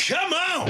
Come on!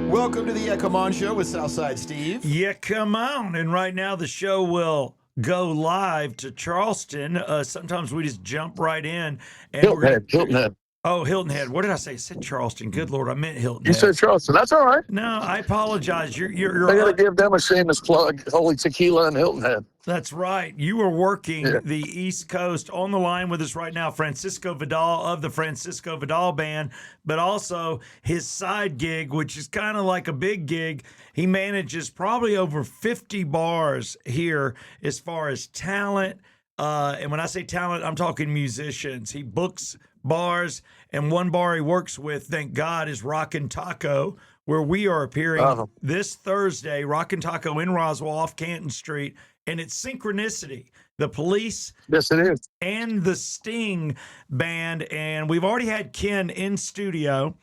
Welcome to the Yeah Come On Show with Southside Steve. Yeah, come on. And right now the show will go live to Charleston. Sometimes we just jump right in. And Hilton Head. Oh, Hilton Head. What did I say? I said Charleston. Good Lord, I meant Hilton You Head. said Charleston. That's all right. No, I apologize. You're I got to give them a shameless plug. Holy Tequila and Hilton Head. That's right. You are working the East Coast. On the line with us right now, Francisco Vidal of the Francisco Vidal Band, but also his side gig, which is kind of like a big gig. He manages probably over 50 bars here as far as talent. And when I say talent, I'm talking musicians. He books bars, and one bar he works with, thank God, is Rockin' Taco, where we are appearing this Thursday. Rockin' Taco in Roswell off Canton Street. And it's synchronicity. The Police, yes, it is, and the Sting band, and we've already had Ken in studio,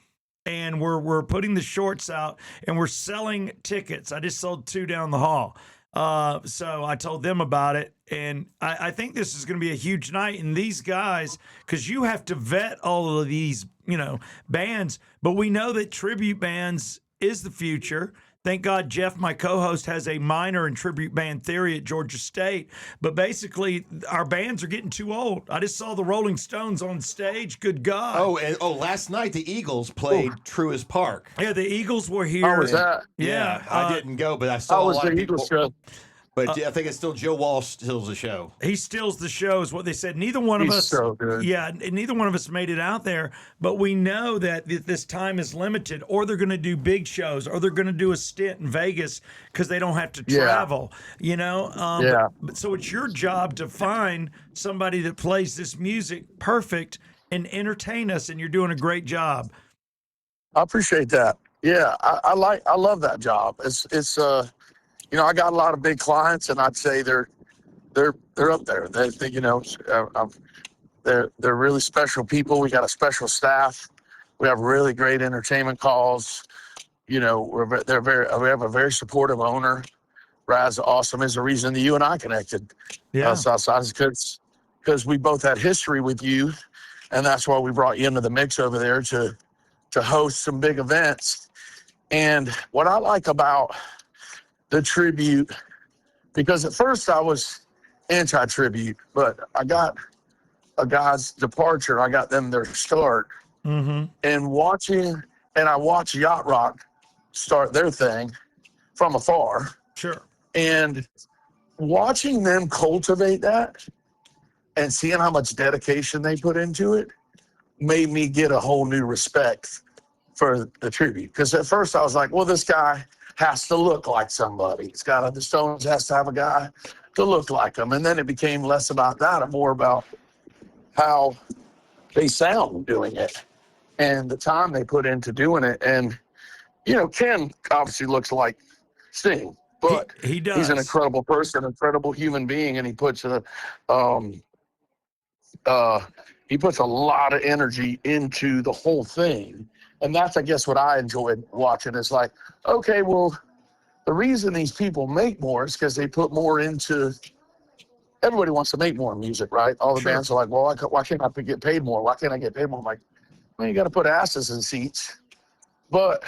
and we're putting the shorts out, and we're selling tickets. I just sold 2 down the hall, so I told them about it, and I think this is going to be a huge night. And these guys, because you have to vet all of these, bands, but we know that tribute bands is the future. Thank God Jeff, my co-host, has a minor in tribute band theory at Georgia State. But basically, our bands are getting too old. I just saw the Rolling Stones on stage. Good God. Last night the Eagles played Truist Park. Yeah, the Eagles were here. How was that? Yeah. I didn't go, but I saw a lot of people. Eagles show? But I think it's still Joe Walsh steals the show. He steals the show is what they said. Neither one of us. So good. Yeah, neither one of us made it out there. But we know that this time is limited, or they're going to do big shows, or they're going to do a stint in Vegas because they don't have to travel. So it's your job to find somebody that plays this music perfect and entertain us, and you're doing a great job. I appreciate that. Yeah, I love that job. It's I got a lot of big clients, and I'd say they're up there. They're really special people. We got a special staff. We have really great entertainment calls. We have a very supportive owner. Raz Awesome is the reason that you and I connected. Yeah, because we both had history with you, and that's why we brought you into the mix over there to host some big events. And what I like about the tribute, because at first I was anti-tribute, but I got a guy's departure. I got them their start. Mm-hmm. And I watched Yacht Rock start their thing from afar. Sure. And watching them cultivate that and seeing how much dedication they put into it made me get a whole new respect for the tribute. Because at first I was like, well, this guy has to look like somebody. The Stones has to have a guy to look like them. And then it became less about that and more about how they sound doing it and the time they put into doing it. And, Ken obviously looks like Sting, but he does. He's an incredible person, incredible human being, and he puts a lot of energy into the whole thing. And that's, I guess, what I enjoyed watching. Is like, okay, well, the reason these people make more is because they put more into. Everybody wants to make more music, right? All the bands are like, well, why can't I get paid more? Why can't I get paid more? I'm like, well, you got to put asses in seats. But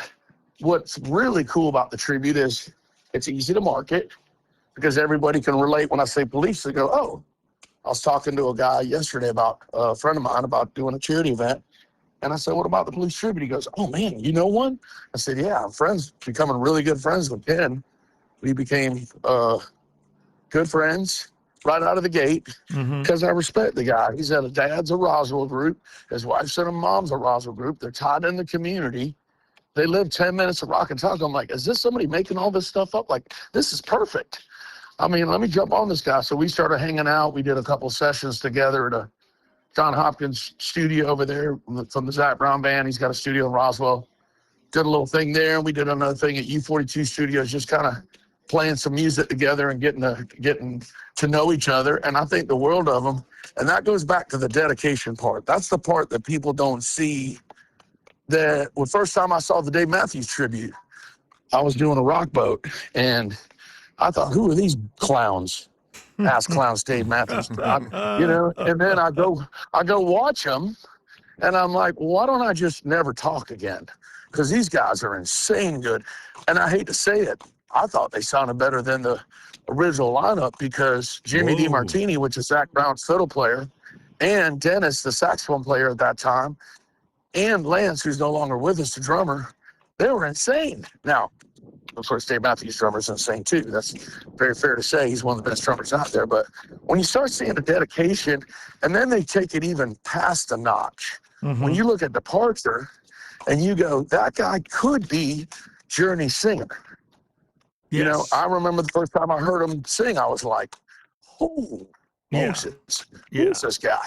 what's really cool about the tribute is it's easy to market because everybody can relate. When I say Police, they go, oh, I was talking to a guy yesterday about a friend of mine about doing a charity event. And I said, what about the Police tribute? He goes, oh, man, you know one? I said, yeah, I'm becoming really good friends with Ken. We became good friends right out of the gate because I respect the guy. He's had a dad's a Roswell group. His wife's and a mom's a Roswell group. They're tied in the community. They live 10 minutes of Rockin' Taco. I'm like, is this somebody making all this stuff up? Like, this is perfect. I mean, let me jump on this guy. So we started hanging out. We did a couple sessions together at a John Hopkins studio over there from the Zach Brown Band. He's got a studio in Roswell. Did a little thing there. We did another thing at U42 Studios, just kind of playing some music together and getting to know each other. And I think the world of them. And that goes back to the dedication part. That's the part that people don't see. That the first time I saw the Dave Matthews tribute, I was doing a rock boat, and I thought, who are these clowns? Ass Clowns, Dave Matthews. And then I go watch them, and I'm like, well, why don't I just never talk again? Because these guys are insane good. And I hate to say it, I thought they sounded better than the original lineup because Jimmy Whoa. DiMartini, which is Zach Brown's fiddle player, and Dennis, the saxophone player at that time, and Lance, who's no longer with us, the drummer, they were insane. Now, of course, Dave Matthews' drummer is insane too. That's very fair to say. He's one of the best drummers out there. But when you start seeing the dedication, and then they take it even past a notch. When you look at Departure, and you go, that guy could be Journey's singer. You know, I remember the first time I heard him sing, I was like, oh, Moses, who is this guy?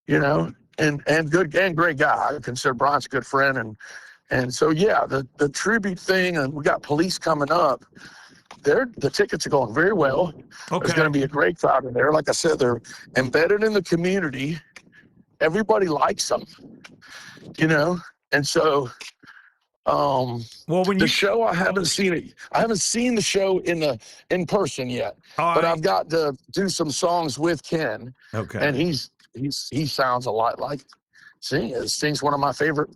You know, and good and great guy. I consider Brian's a good friend. And so, yeah, the tribute thing, and we got Police coming up. The tickets are going very well. Okay. There's going to be a great crowd in there. Like I said, they're embedded in the community. Everybody likes them, you know? And so, well, when the you show, I haven't seen it. I haven't seen the show in person yet, but I've got to do some songs with Ken. Okay. And he sounds a lot like Sting's one of my favorite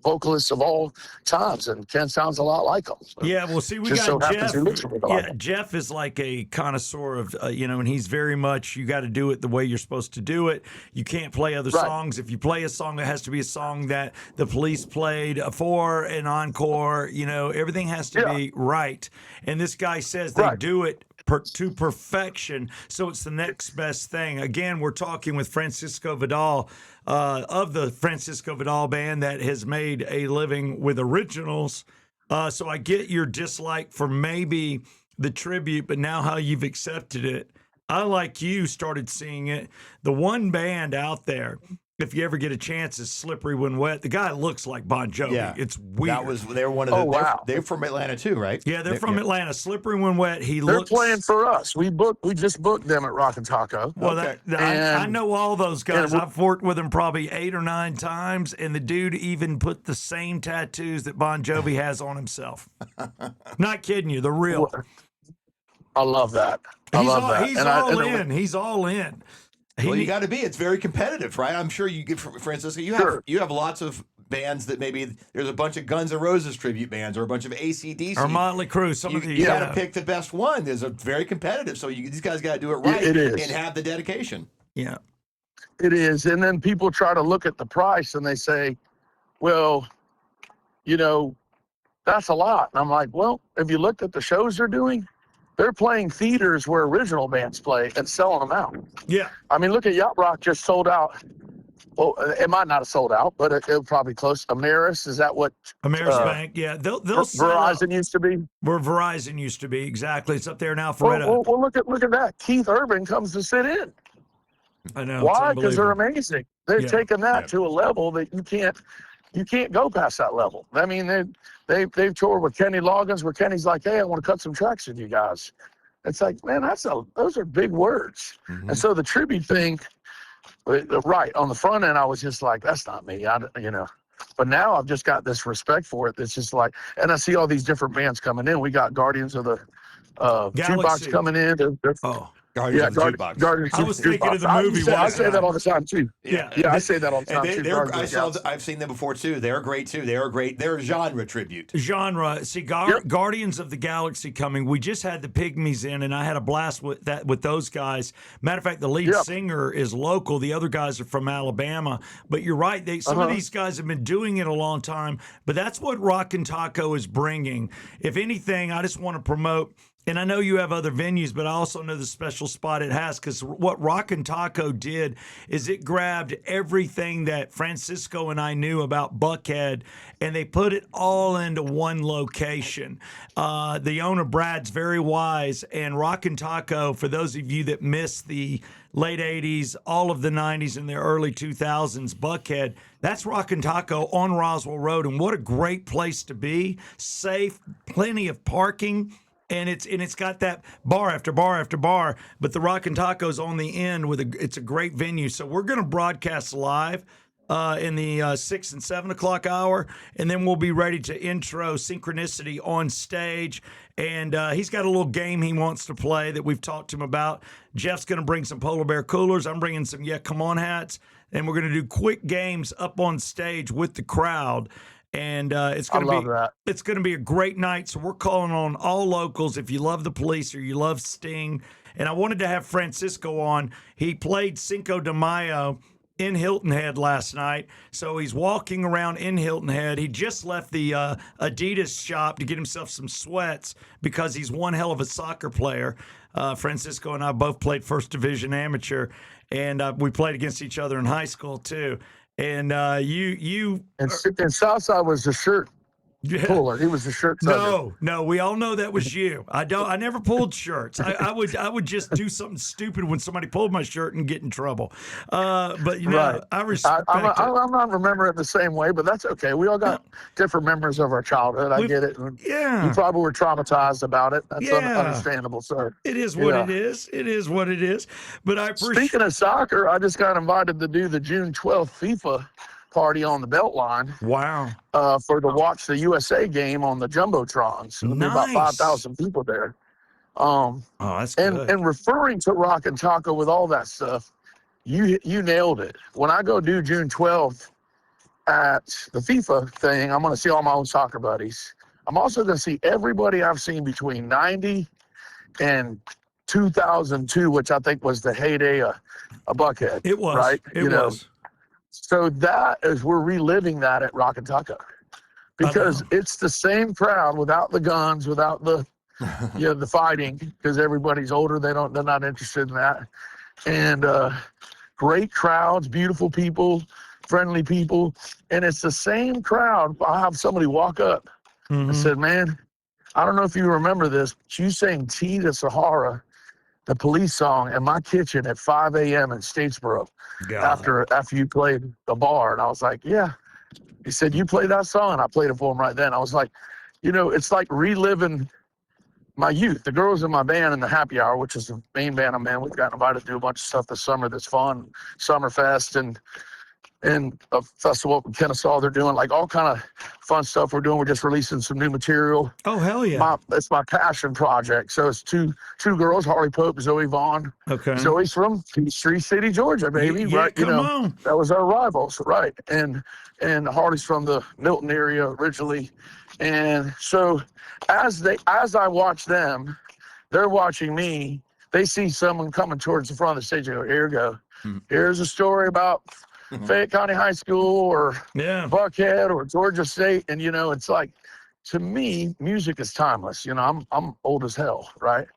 vocalists of all times, and Ken sounds a lot like him. So yeah, well, see, we just got so happens Jeff. he looks a bit like him. Jeff is like a connoisseur of, and he's very much, you got to do it the way you're supposed to do it. You can't play other songs. If you play a song, it has to be a song that the Police played for an encore. You know, everything has to be right. And this guy says they do it to perfection, so it's the next best thing. Again, we're talking with Francisco Vidal of the Francisco Vidal Band that has made a living with originals. So I get your dislike for maybe the tribute, but now how you've accepted it. I, like you, started seeing it. The one band out there, if you ever get a chance, is Slippery When Wet. The guy looks like Bon Jovi. Yeah. It's weird. They're one of the. Wow. They're from Atlanta too, right? Yeah, they're from Atlanta. Slippery When Wet. They're playing for us. We just booked them at Rock and Taco. Well, Okay. I know all those guys. and I've worked with them probably 8 or 9 times, and the dude even put the same tattoos that Bon Jovi has on himself. Not kidding you, the real. I love that. I love that. He's And all in. He's all in. Well, you got to be. It's very competitive, right? I'm sure you get, Francisco. You have lots of bands that maybe there's a bunch of Guns N' Roses tribute bands or a bunch of AC/DC or Motley Crue. Some of these. You got to pick the best one. There's a very competitive. So these guys got to do it right It is. and have the dedication. Yeah. It is. And then people try to look at the price and they say, well, you know, that's a lot. And I'm like, well, have you looked at the shows they're doing? They're playing theaters where original bands play and selling them out. Yeah. I mean, look at Yacht Rock just sold out. Well, it might not have sold out, but it'll probably close. Ameris, is that what? Ameris Bank, yeah. They'll sell Verizon out. used to be. Where Verizon used to be, exactly. It's up there now for Well, look at that. Keith Urban comes to sit in. I know. Why? Because they're amazing. They're taking that to a level that you can't go past that level. I mean, they've toured with Kenny Loggins, where Kenny's like, hey, I want to cut some tracks with you guys. It's like, man, those are big words. Mm-hmm. And so the tribute thing, right on the front end, I was just like, that's not me, But now I've just got this respect for it. That's just like, and I see all these different bands coming in. We got Guardians of the Jukebox coming in. Guardians of the Jukebox. Guardians I was thinking of the movie. I say that all the time too. Yeah. I say that all the time too. I've seen them before too. They're great too. They're great. They're a genre tribute. Genre. See, Guardians of the Galaxy coming. We just had the Pygmies in, and I had a blast with those guys. Matter of fact, the lead singer is local. The other guys are from Alabama. But you're right. Some of these guys have been doing it a long time. But that's what Rock and Taco is bringing. If anything, I just want to promote. And I know you have other venues, but I also know the special spot it has, because what Rock and Taco did is it grabbed everything that Francisco and I knew about Buckhead, and they put it all into one location. The owner, Brad's very wise, and Rock and Taco, for those of you that missed the late 80s, all of the 90s, and the early 2000s, Buckhead, that's Rock and Taco on Roswell Road, and what a great place to be. Safe, plenty of parking. And it's got that bar after bar after bar, but the Rock and Taco's on the end it's a great venue. So we're going to broadcast live in the 6 and 7 o'clock hour, and then we'll be ready to intro Synchronicity on stage. And he's got a little game he wants to play that we've talked to him about. Jeff's going to bring some polar bear coolers. I'm bringing some Yeah Come On hats, and we're going to do quick games up on stage with the crowd. And it's going to be a great night. So we're calling on all locals. If you love the Police or you love Sting, and I wanted to have Francisco on. He played Cinco de Mayo in Hilton Head last night, so he's walking around in Hilton Head. He just left the Adidas shop to get himself some sweats because he's one hell of a soccer player. Francisco and I both played First Division amateur, and we played against each other in high school too. And and Southside was the shirt puller. He was the shirt tugger. No, we all know that was you. I never pulled shirts. I would just do something stupid when somebody pulled my shirt and get in trouble. But you know, Right. I respect I'm it. not remembering it the same way, but that's okay. We all got different memories of our childhood. I get it. Yeah. You probably were traumatized about it. That's Yeah. understandable, sir. It is what it is. It is what it is. But I appreciate. Speaking of soccer, I just got invited to do the June 12th FIFA party on the Beltline Wow. to watch the USA game on the Jumbotrons. There'll be about Nice. 5,000 people there. Oh, that's good. And referring to Rock and Taco with all that stuff, you nailed it. When I go do June 12th at the FIFA thing, I'm going to see all my old soccer buddies. I'm also going to see everybody I've seen between 90 and 2002, which I think was the heyday of Buckhead. It was. Right? It was. So we're reliving that at Rock and Taco because it's the same crowd without the guns, without the the fighting, because everybody's older. They're not interested in that. And great crowds, beautiful people, friendly people, and it's the same crowd. I'll have somebody walk up and said, "Man, I don't know if you remember this, but you sang Tea to Sahara, the Police song, in my kitchen at 5 a.m. in Statesboro after you played the bar." And I was like, "Yeah." He said, "You played that song?" And I played it for him right then. I was like, it's like reliving my youth. The girls in my band in the Happy Hour, which is the main band I'm in, we've gotten invited to do a bunch of stuff this summer that's fun. Summerfest and a festival up in Kennesaw. They're doing like all kind of fun stuff we're doing. We're just releasing some new material. Oh, hell yeah. It's my passion project. So it's two girls, Harley Pope, Zoe Vaughn. Okay. Zoe's from Peachtree City, Georgia, baby. Yeah, right? come on. That was our rivals, right? And Harley's from the Milton area originally. And so as I watch them, they're watching me. They see someone coming towards the front of the stage. They go, "Here we go. Here's a story about Fayette County High School or Buckhead or Georgia State." And it's like, to me, music is timeless. I'm old as hell, right?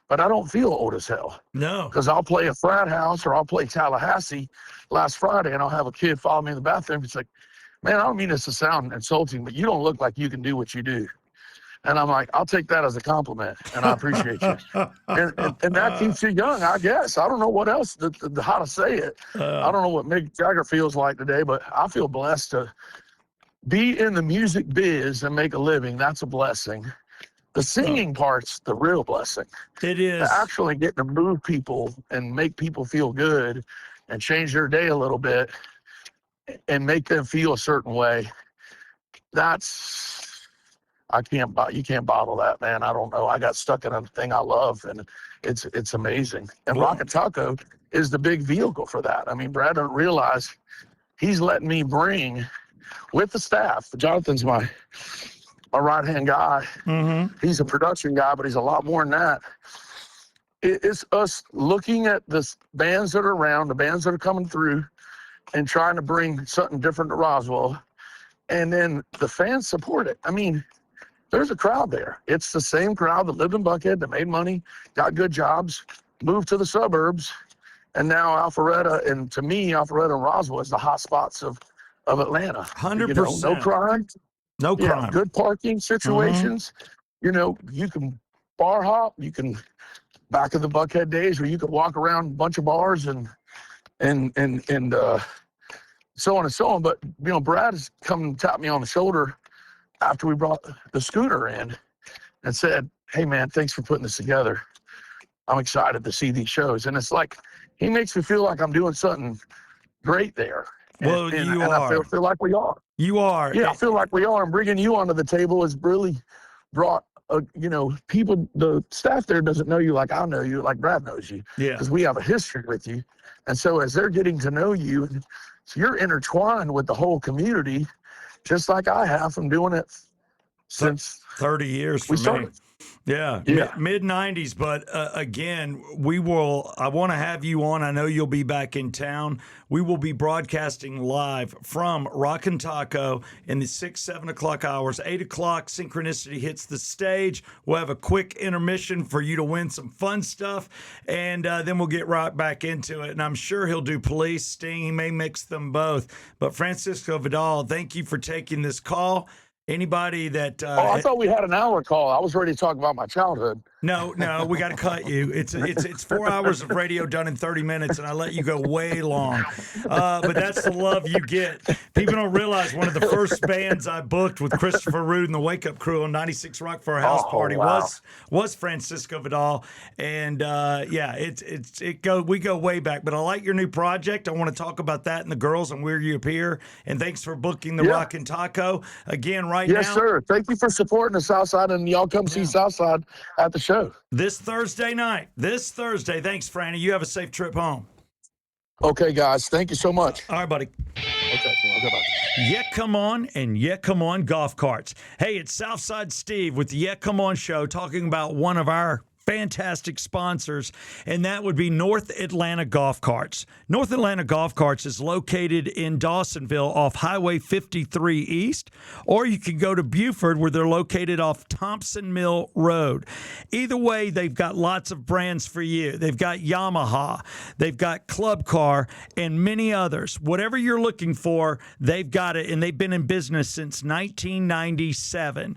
But I don't feel old as hell. No. Because I'll play a frat house or I'll play Tallahassee last Friday and I'll have a kid follow me in the bathroom. It's like, "Man, I don't mean this to sound insulting, but you don't look like you can do what you do." And I'm like, "I'll take that as a compliment, and I appreciate you." and that keeps you young, I guess. I don't know what else, how to say it. I don't know what Mick Jagger feels like today, but I feel blessed to be in the music biz and make a living. That's a blessing. The singing part's the real blessing. It is. Actually getting to move people and make people feel good and change their day a little bit and make them feel a certain way. You can't bottle that, man. I don't know. I got stuck in a thing I love, and it's amazing. And Rock and Taco is the big vehicle for that. I mean, Brad doesn't realize he's letting me bring with the staff. Jonathan's my right-hand guy. He's a production guy, but he's a lot more than that. It's us looking at the bands that are around, the bands that are coming through, and trying to bring something different to Roswell. And then the fans support it. I mean, there's a crowd there. It's the same crowd that lived in Buckhead, that made money, got good jobs, moved to the suburbs, and now Alpharetta, and to me, Alpharetta and Roswell is the hot spots of Atlanta. 100%. No crime. No crime. Good parking situations. You can bar hop. You can, back in the Buckhead days where you could walk around a bunch of bars and so on and so on. But Brad has come and tapped me on the shoulder after we brought the scooter in and said, "Hey man, thanks for putting this together. I'm excited to see these shows." And it's like, he makes me feel like I'm doing something great there. Well, you and are. I feel like we are. You are. Yeah, I feel like we are. And bringing you onto the table has really brought, people, the staff there doesn't know you like I know you, like Brad knows you, Yeah. because we have a history with you. And so as they're getting to know you, so you're intertwined with the whole community, just like I have from doing it since 30 years for we me. started. Yeah, Yeah. mid 90s. But again, I want to have you on. I know you'll be back in town. We will be broadcasting live from Rockin' Taco in the 6, 7 o'clock hours. 8 o'clock, Synchronicity hits the stage. We'll have a quick intermission for you to win some fun stuff. And then we'll get right back into it. And I'm sure he'll do Police, Sting. He may mix them both. But Francisco Vidal, thank you for taking this call. Anybody that I thought we had an hour call. I was ready to talk about my childhood. No, we got to cut you. It's 4 hours of radio done in 30 minutes, and I let you go way long. But that's the love you get. People don't realize one of the first bands I booked with Christopher Rude and the Wake Up Crew on 96 Rock for a house party was Francisco Vidal, and we go way back. But I like your new project. I want to talk about that and the girls and where you appear. And thanks for booking the Rockin' Taco again now. Yes, sir. Thank you for supporting the Southside, and y'all come see Southside at the show. This Thursday night. Thanks, Franny. You have a safe trip home. Okay, guys. Thank you so much. All right, buddy. Okay, bye. Yeah, come on, and yeah, come on golf carts. Hey, it's Southside Steve with the Yeah, Come On show talking about one of our fantastic sponsors, and that would be North Atlanta Golf Carts. North Atlanta Golf Carts is located in Dawsonville off Highway 53 East, or you can go to Buford where they're located off Thompson Mill Road. Either way, they've got lots of brands for you. They've got Yamaha, they've got Club Car, and many others. Whatever you're looking for, they've got it, and they've been in business since 1997.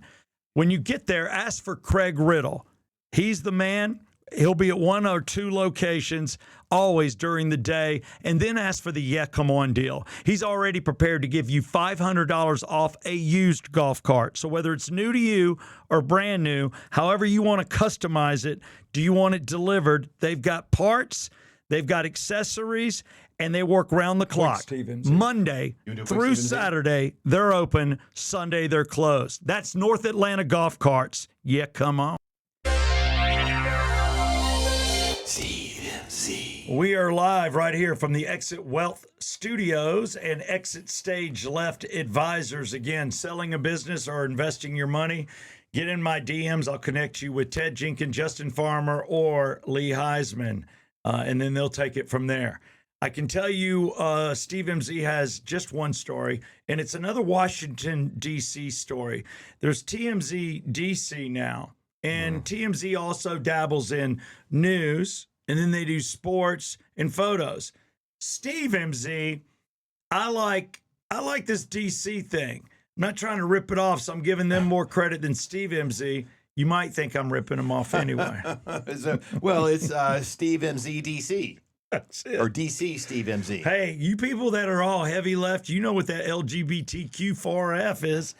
When you get there, ask for Craig Riddle. He's the man. He'll be at one or two locations always during the day, and then ask for the Yeah, Come On deal. He's already prepared to give you $500 off a used golf cart. So whether it's new to you or brand new, however you want to customize it, do you want it delivered? They've got parts, they've got accessories, and they work round the clock. Monday through Saturday, they're open. Sunday, they're closed. That's North Atlanta Golf Carts. Yeah, come on. We are live right here from the Exit Wealth Studios and Exit Stage Left Advisors. Again, selling a business or investing your money, get in my DMs. I'll connect you with Ted Jenkins, Justin Farmer, or Lee Heisman, and then they'll take it from there. I can tell you Steve MZ has just one story, and it's another Washington, D.C. story. There's TMZ D.C. now, and TMZ also dabbles in news, and then they do sports and photos. Steve MZ, I like this DC thing. I'm not trying to rip it off, so I'm giving them more credit than Steve MZ. You might think I'm ripping them off anyway. Well, it's Steve MZ DC. That's it. Or DC Steve MZ. Hey, you people that are all heavy left, you know what that LGBTQ4F is.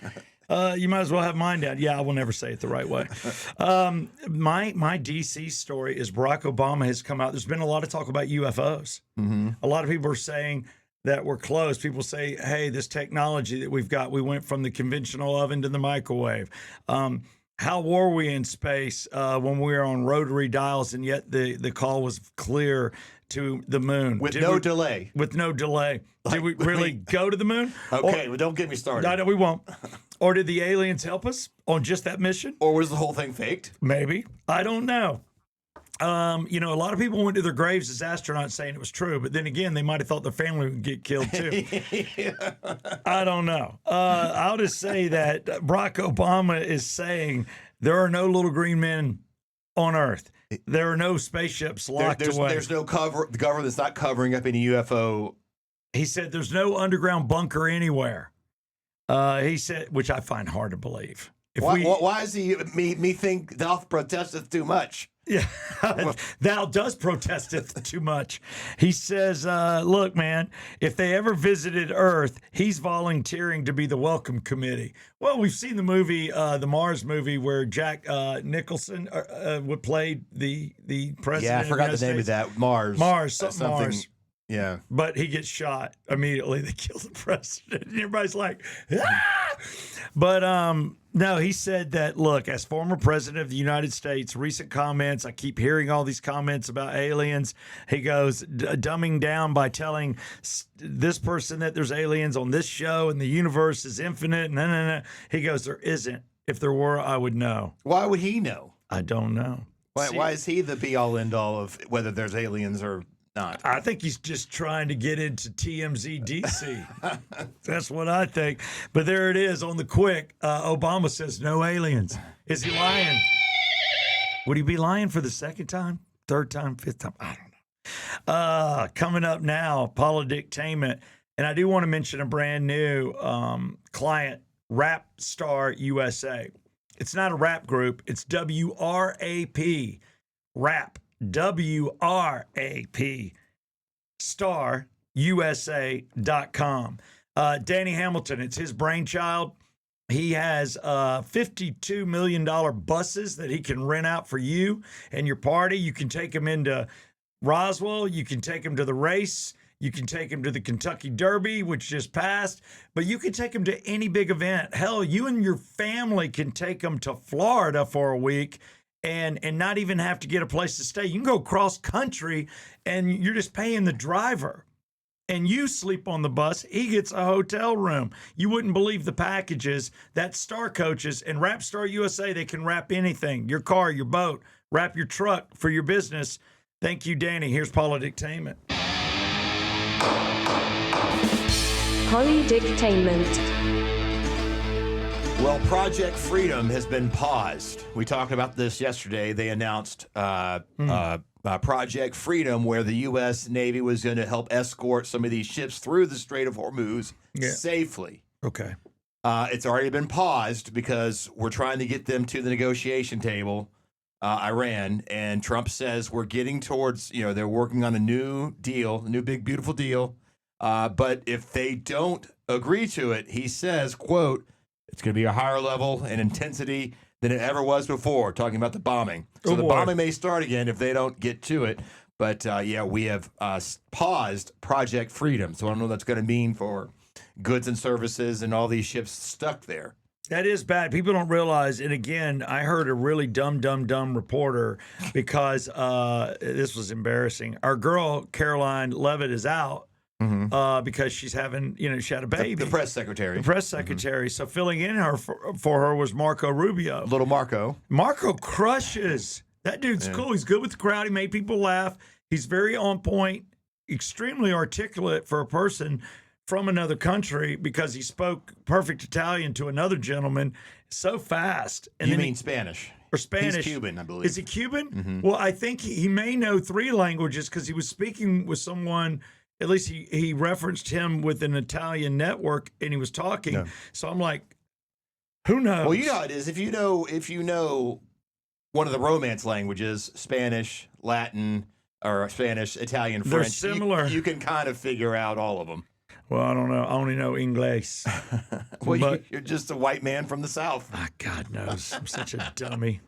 You might as well have mine down. Yeah, I will never say it the right way. My DC story is Barack Obama has come out. There's been a lot of talk about UFOs. Mm-hmm. A lot of people are saying that we're close. People say, hey, this technology that we've got, we went from the conventional oven to the microwave. How were we in space when we were on rotary dials and yet the call was clear to the moon? With no delay. With no delay. Did we really go to the moon? Okay, well, don't get me started. No, we won't. Or did the aliens help us on just that mission? Or was the whole thing faked? Maybe. I don't know. A lot of people went to their graves as astronauts saying it was true, but then again, they might have thought their family would get killed too. I don't know. I'll just say that Barack Obama is saying there are no little green men on Earth. There are no spaceships locked away. There's no cover. The government's not covering up any UFO. He said there's no underground bunker anywhere. He said, which I find hard to believe. Why is he me think thou protesteth too much? Yeah, thou does protesteth too much. He says, look, man, if they ever visited Earth, he's volunteering to be the welcome committee. Well, we've seen the movie, the Mars movie, where Jack Nicholson would play the president. Yeah, I forgot the name of that. Mars. Something. Yeah. But he gets shot immediately. They kill the president, and everybody's like, ah! But no, he said that, look, as former president of the United States, recent comments, I keep hearing all these comments about aliens. He goes, dumbing down by telling this person that there's aliens on this show and the universe is infinite. No. He goes, there isn't. If there were, I would know. Why would he know? I don't know. Why is he the be all end all of whether there's aliens or not? I think he's just trying to get into TMZ DC. That's what I think. But there it is on the quick. Obama says no aliens. Is he lying? Would he be lying for the second time, third time, fifth time? I don't know. Coming up now, Polydictainment. And I do want to mention a brand new client, Rap Star USA. It's not a rap group. It's WRAP. Rap. WRAP. StarUSA.com. Danny Hamilton, it's his brainchild. He has $52 million buses that he can rent out for you and your party. You can take them into Roswell. You can take them to the race. You can take him to the Kentucky Derby, which just passed, but you can take him to any big event. Hell, you and your family can take them to Florida for a week and not even have to get a place to stay. You can go cross country and you're just paying the driver. And you sleep on the bus, he gets a hotel room. You wouldn't believe the packages that Star Coaches and Rap Star USA, they can wrap anything, your car, your boat, wrap your truck for your business. Thank you, Danny. Here's Polydictainment. Polydictainment. Well, Project Freedom has been paused. We talked about this yesterday. They announced Project Freedom, where the U.S. Navy was going to help escort some of these ships through the Strait of Hormuz safely. Okay. It's already been paused because we're trying to get them to the negotiation table, Iran, and Trump says we're getting towards, they're working on a new deal, a new big, beautiful deal. But if they don't agree to it, he says, quote, it's going to be a higher level and intensity than it ever was before, talking about the bombing. So the bombing may start again if they don't get to it. But, we have paused Project Freedom. So I don't know what that's going to mean for goods and services and all these ships stuck there. That is bad. People don't realize. And again, I heard a really dumb reporter because this was embarrassing. Our girl, Caroline Levitt, is out. Because she's having, she had a baby. The press secretary. The press secretary. So filling in for her was Marco Rubio. Little Marco. Marco crushes. That dude's cool. He's good with the crowd. He made people laugh. He's very on point, extremely articulate for a person from another country because he spoke perfect Italian to another gentleman so fast. And you mean Spanish? Or Spanish. He's Cuban, I believe. Is he Cuban? Well, I think he may know 3 languages because he was speaking with someone. At least he referenced him with an Italian network, and he was talking. Yeah. So I'm like, who knows? Well, you know how it is. If you know one of the Romance languages, Spanish, Latin, or Spanish, Italian, French, they're similar. You can kind of figure out all of them. Well, I don't know. I only know English. Well, you're just a white man from the South. God knows. I'm such a dummy.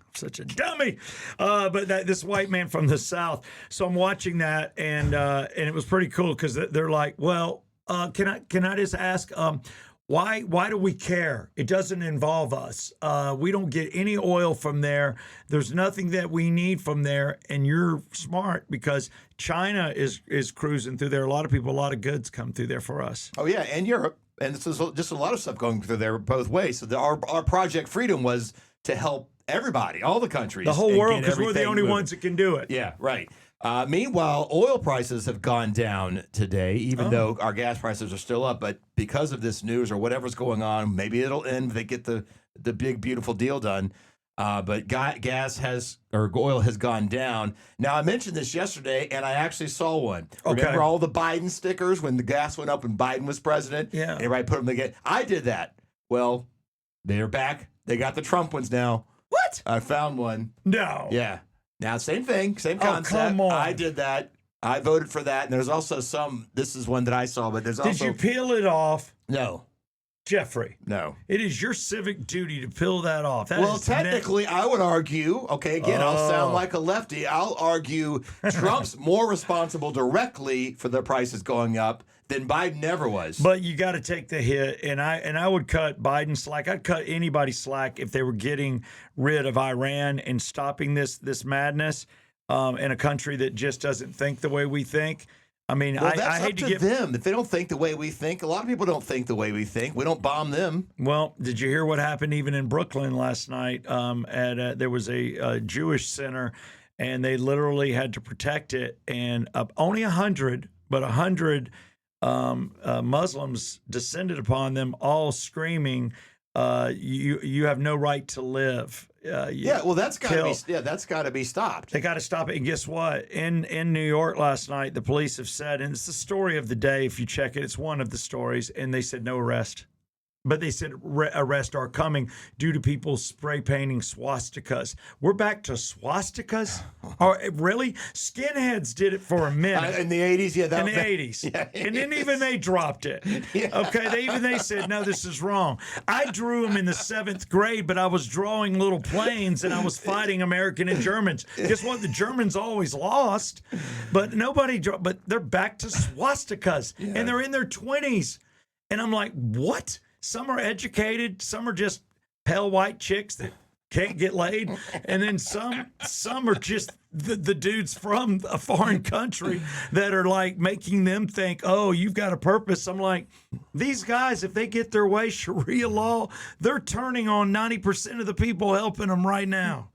But this white man from the South. So I'm watching that, and it was pretty cool because they're like, well, can I just ask, why do we care? It doesn't involve us. We don't get any oil from there. There's nothing that we need from there. And you're smart because China is cruising through there. A lot of goods come through there for us. Oh yeah, and Europe, and this is just a lot of stuff going through there both ways. So our Project Freedom was to help everybody, all the countries, the whole world, because we're the only ones that can do it. Yeah, right. Meanwhile, oil prices have gone down today, even though our gas prices are still up. But because of this news or whatever's going on, maybe it'll end if they get the big, beautiful deal done. But oil has gone down. Now, I mentioned this yesterday, and I actually saw one. Okay. Remember all the Biden stickers when the gas went up when Biden was president? Yeah. And everybody put them again. I did that. Well, they're back. They got the Trump ones now. What? I found one. No. Yeah. Now, same thing, same concept. Come on. I did that. I voted for that. And there's also this is one that I saw, but there's also. Did you peel it off? No. Jeffrey. No. It is your civic duty to peel that off. That Well, is technically, I would argue, okay, again, I'll Oh. sound like a lefty. I'll argue Trump's more responsible directly for the prices going up than Biden ever was. But you got to take the hit, and I would cut Biden slack. I'd cut anybody slack if they were getting rid of Iran and stopping this madness in a country that just doesn't think the way we think. I mean, well, I that's hate up to to give them. If they don't think the way we think, a lot of people don't think the way we think. We don't bomb them. Well, did you hear what happened even in Brooklyn last night? There was a Jewish center, and they literally had to protect it, and only 100, but 100 Muslims descended upon them, all screaming, "You have no right to live." Yeah, well, that's got to be stopped. They got to stop it. And guess what? In New York last night, the police have said, and it's the story of the day. If you check it, it's one of the stories, and they said no arrest. But they said arrests are coming due to people spray painting swastikas. We're back to swastikas? Really? Skinheads did it for a minute. In the 80s, yeah. In the 80s. Yeah. And then even they dropped it. Yeah. Okay, they said, no, this is wrong. I drew them in the 7th grade, but I was drawing little planes and I was fighting American and Germans. Guess what? The Germans always lost, but but they're back to swastikas and they're in their 20s. And I'm like, what? Some are educated, some are just pale white chicks that can't get laid, and then some are just the dudes from a foreign country that are like making them think, oh, you've got a purpose. I'm like, these guys, if they get their way, Sharia law, they're turning on 90% of the people helping them right now.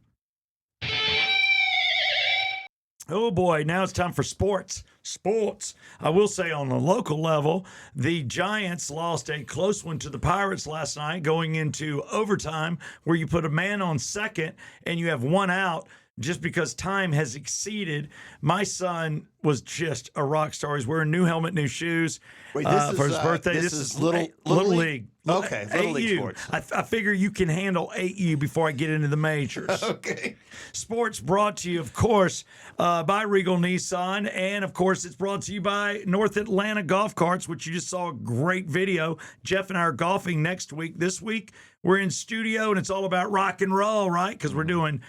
Oh boy, now it's time for sports. Sports. I will say on the local level, the Giants lost a close one to the Pirates last night going into overtime where you put a man on second and you have one out just because time has exceeded. My son was just a rock star. He's wearing new helmet, new shoes Wait, this for his is, birthday. this is Little League. Okay, Little League 8U. sports. I figure you can handle 8U before I get into the majors. Okay. Sports brought to you, of course, by Regal Nissan. And, of course, it's brought to you by North Atlanta Golf Carts, which you just saw a great video. Jeff and I are golfing next week. This week, we're in studio, and it's all about rock and roll, right? Because we're doing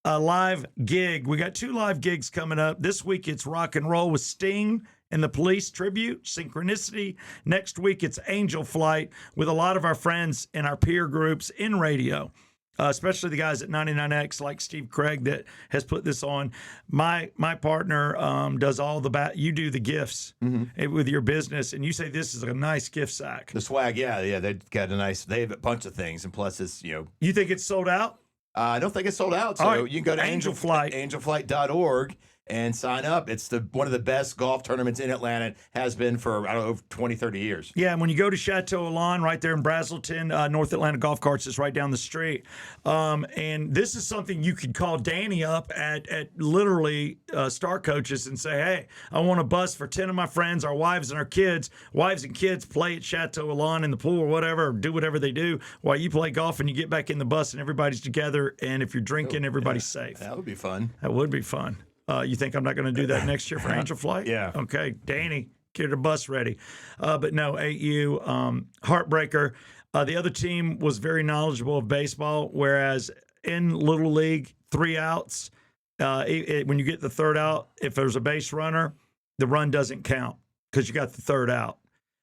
a live gig. We got 2 live gigs coming up. This week, it's rock and roll with Sting and the Police tribute, Synchronicity. Next week, it's Angel Flight with a lot of our friends and our peer groups in radio. Especially the guys at 99X like Steve Craig that has put this on. My partner does all you do the gifts with your business, and you say this is a nice gift sack. The swag, yeah, they've got they have a bunch of things, and plus it's, You think it's sold out? I don't think it's sold out, so All right. you can go to Angel Flight. angelflight.org and sign up. It's one of the best golf tournaments in Atlanta. It has been for, I don't know, 20, 30 years. Yeah, and when you go to Chateau Elan, right there in Brazelton, North Atlanta Golf Carts is right down the street. And this is something you could call Danny up at literally Star Coaches and say, hey, I want a bus for 10 of my friends, our wives and our kids. Wives and kids play at Chateau Elan in the pool or whatever, or do whatever they do while you play golf and you get back in the bus and everybody's together. And if you're drinking, everybody's safe. That would be fun. That would be fun. You think I'm not going to do that next year for Angel Flight? Yeah. Okay, Danny, get a bus ready. But no, 8U, heartbreaker. The other team was very knowledgeable of baseball, whereas in Little League, 3 outs, when you get the 3rd out, if there's a base runner, the run doesn't count because you got the 3rd out.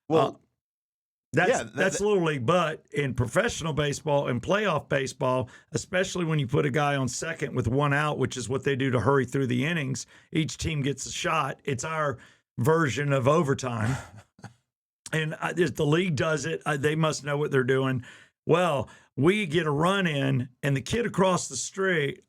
Well, That's Little League, but in professional baseball and playoff baseball, especially when you put a guy on second with 1 out, which is what they do to hurry through the innings, each team gets a shot. It's our version of overtime. And if the league does it, they must know what they're doing. Well, we get a run in, and the kid across the street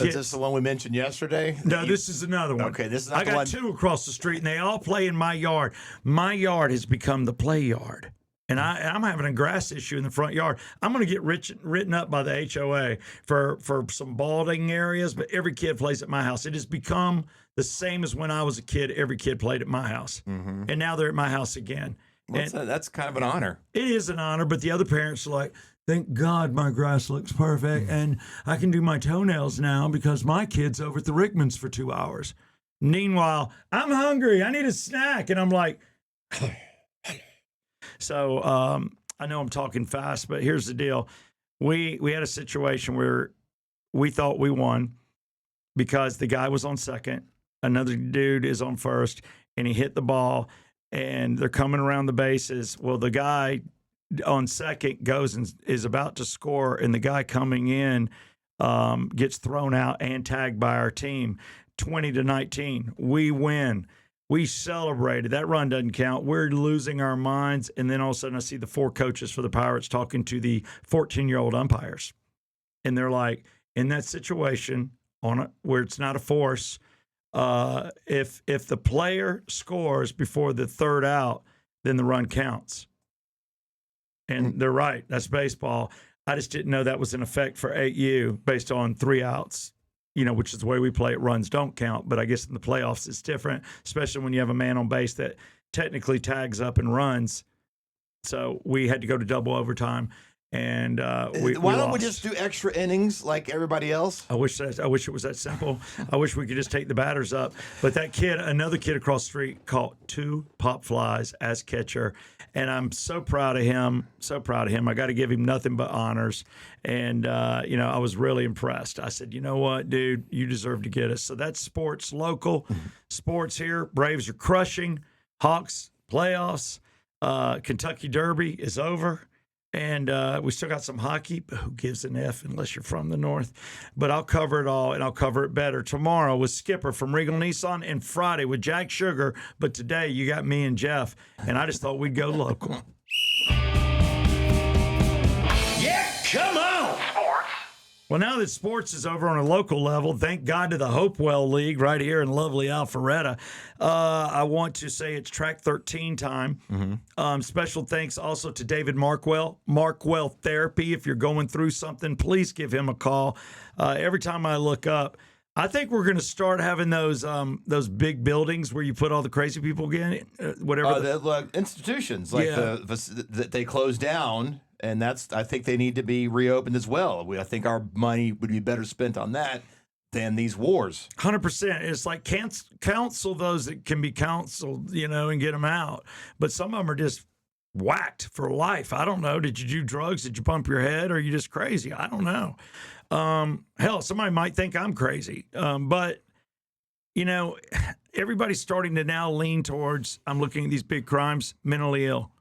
is this the one we mentioned yesterday? No, this is another one. Okay, this is not I the got one. 2 across the street, and they all play in my yard. My yard has become the play yard, and I'm having a grass issue in the front yard. I'm going to get written up by the HOA for some balding areas, but every kid plays at my house. It has become the same as when I was a kid. Every kid played at my house, and now they're at my house again. That's kind of an honor. It is an honor, but the other parents are like, thank God my grass looks perfect, and I can do my toenails now because my kid's over at the Rickmans for 2 hours. Meanwhile, I'm hungry. I need a snack. And I'm like, so I know I'm talking fast, but here's the deal. We had a situation where we thought we won because the guy was on second, another dude is on first, and he hit the ball, and they're coming around the bases. Well, the guy on second goes and is about to score, and the guy coming in gets thrown out and tagged by our team. 20-19, we win. We celebrated. That run doesn't count. We're losing our minds. And then all of a sudden, I see the 4 coaches for the Pirates talking to the 14-year-old umpires. And they're like, in that situation, where it's not a force, if the player scores before the third out, then the run counts. And they're right. That's baseball. I just didn't know that was in effect for 8U based on 3 outs. Which is the way we play it. Runs don't count, but I guess in the playoffs it's different, especially when you have a man on base that technically tags up and runs. So we had to go to double overtime, and we Why don't we lost. just do extra innings like everybody else? I wish it was that simple. I wish we could just take the batters up. But that kid, another kid across the street, caught 2 pop flies as catcher, and I'm so proud of him. So proud of him. I got to give him nothing but honors. And I was really impressed. I said, you know what, dude, you deserve to get us. So that's sports, local sports here. Braves are crushing. Hawks playoffs. Kentucky Derby is over. And we still got some hockey, but who gives an F unless you're from the North? But I'll cover it all, and I'll cover it better tomorrow with Skipper from Regal Nissan, and Friday with Jack Sugar. But today you got me and Jeff, and I just thought we'd go local. Yeah, come on! Well, now that sports is over on a local level, thank God to the Hopewell League right here in lovely Alpharetta. I want to say it's track 13 time. Special thanks also to David Markwell Therapy. If you're going through something, please give him a call. Every time I look up, I think we're going to start having those big buildings where you put all the crazy people again, whatever. The institutions like that they closed down. And I think they need to be reopened as well. I think our money would be better spent on that than these wars. 100%. It's like counsel those that can be counseled, and get them out. But some of them are just whacked for life. I don't know. Did you do drugs? Did you bump your head? Or are you just crazy? I don't know. Hell, somebody might think I'm crazy. But, everybody's starting to now lean towards, I'm looking at these big crimes, mentally ill.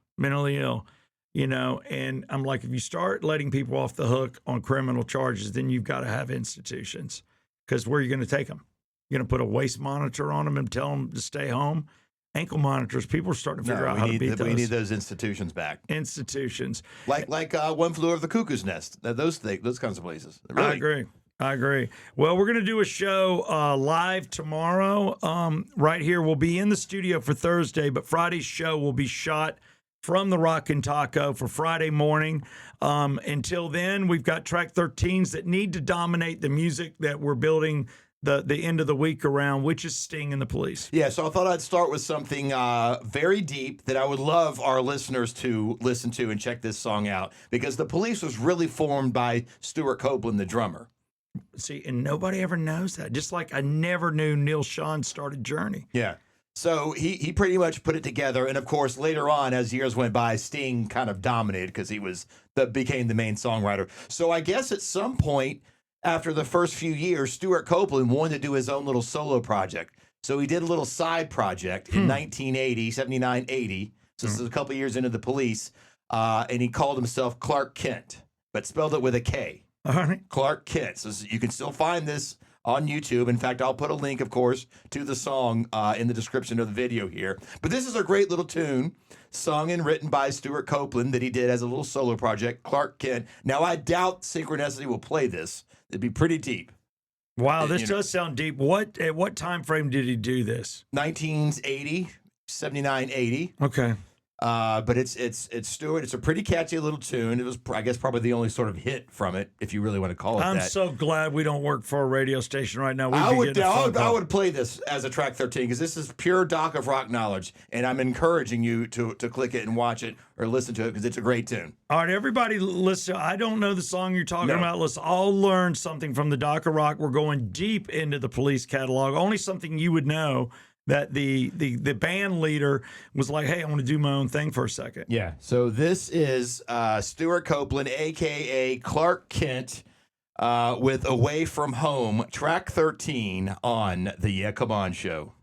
And I'm like, if you start letting people off the hook on criminal charges, then you've got to have institutions, because where are you going to take them? You're going to put a waist monitor on them and tell them to stay home? Ankle monitors, people are starting to figure out how to beat those. We need those institutions back. Institutions. Like One Flew Over the Cuckoo's Nest, those kinds of places. Really. I agree. Well, we're going to do a show live tomorrow. Right here. We'll be in the studio for Thursday, but Friday's show will be shot from the Rockin' Taco for Friday morning. Until then, we've got track 13s that need to dominate the music that we're building the end of the week around, which is Sting and the Police. Yeah, so I thought I'd start with something very deep that I would love our listeners to listen to and check this song out, because the Police was really formed by Stuart Copeland, the drummer. See, and nobody ever knows that. Just like I never knew Neil Schon started Journey. Yeah. So he pretty much put it together, and of course later on, as years went by, Sting kind of dominated because he became the main songwriter. So I guess at some point after the first few years, Stuart Copeland wanted to do his own little solo project. So he did a little side project in 1980, 79, 80. So this is a couple years into the Police, and he called himself Clark Kent, but spelled it with a K. All right. Clark Kent. So you can still find this on YouTube. In fact, I'll put a link, of course, to the song in the description of the video here. But this is a great little tune, sung and written by Stuart Copeland, that he did as a little solo project, Clark Kent. Now, I doubt Synchronicity will play this. It'd be pretty deep. Wow, this does sound deep. At what time frame did he do this? 1980, 79, 80. Okay. But it's Stuart. It's a pretty catchy little tune. It was, I guess, probably the only sort of hit from it, if you really want to call it that. I'm so glad we don't work for a radio station right now. I would play this as a track 13, because this is pure Doc of Rock knowledge, and I'm encouraging you to click it and watch it or listen to it, because it's a great tune. All right, everybody, listen. I don't know the song you're talking about. Let's all learn something from the Doc of Rock. We're going deep into the Police catalog. Only something you would know. that the band leader was like, "Hey, I want to do my own thing for a second." Yeah. So this is Stuart Copeland, aka Clark Kent, with "Away from Home," track 13 on the Yeah Come On Show.